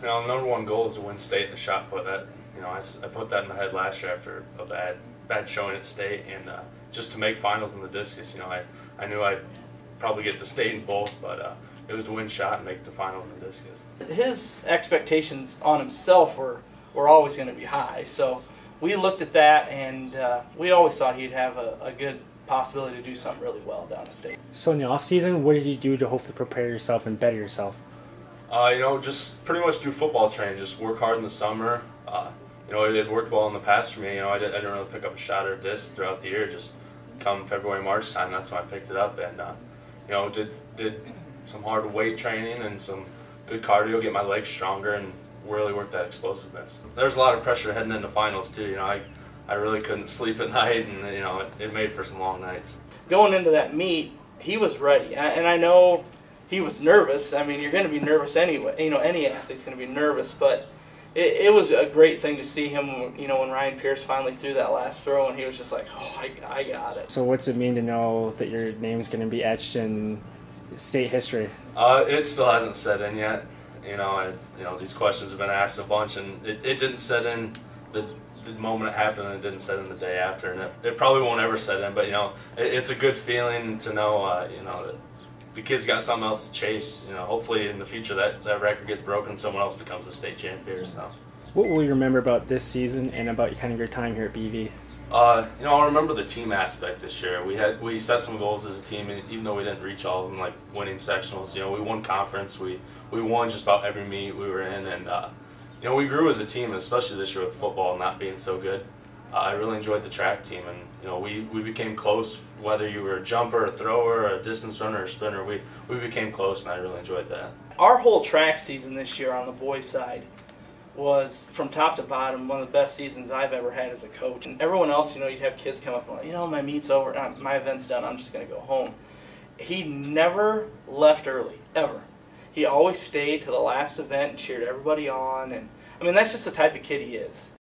You know, the #1 goal is to win state in the shot put. That, you know, I put that in my head last year after a bad showing at state, and just to make finals in the discus. You know, I knew I'd probably get to state in both, but it was to win shot and make it to finals in the discus. His expectations on himself were always going to be high, so we looked at that, and we always thought he'd have a good possibility to do something really well down at state. So in the off season, what did you do to hopefully prepare yourself and better yourself? You know, just pretty much do football training, just work hard in the summer. You know, it worked well in the past for me. You know, I didn't really pick up a shot or a disc throughout the year. Just come February, March time, that's when I picked it up, and you know, did some hard weight training and some good cardio, get my legs stronger, and really work that explosiveness. There's a lot of pressure heading into finals too. You know, I really couldn't sleep at night, and you know, it made for some long nights. Going into that meet, he was ready, and I know he was nervous. I mean, you're going to be nervous anyway. You know, any athlete's going to be nervous, but it was a great thing to see him, you know, when Ryan Pierce finally threw that last throw, and he was just like, oh, I got it. So what's it mean to know that your name is going to be etched in state history? It still hasn't set in yet. You know, these questions have been asked a bunch, and it didn't set in the moment it happened, and it didn't set in the day after, and it probably won't ever set in. But you know, it's a good feeling to know, you know, that the kid's got something else to chase. You know, hopefully in the future that record gets broken, someone else becomes a state champion. So, what will you remember about this season and about kind of your time here at BV? You know, I'll remember the team aspect this year. We set some goals as a team, and even though we didn't reach all of them, like winning sectionals, you know, we won conference. We won just about every meet we were in, and you know, we grew as a team, and especially this year with football not being so good. I really enjoyed the track team, and you know, we became close. Whether you were a jumper, a thrower, a distance runner, or a sprinter, we became close, and I really enjoyed that. Our whole track season this year on the boys' side was, from top to bottom, one of the best seasons I've ever had as a coach. And everyone else, you know, you'd have kids come up and like, you know, my meet's over, my event's done, I'm just going to go home. He never left early, ever. He always stayed to the last event and cheered everybody on, and I mean, that's just the type of kid he is.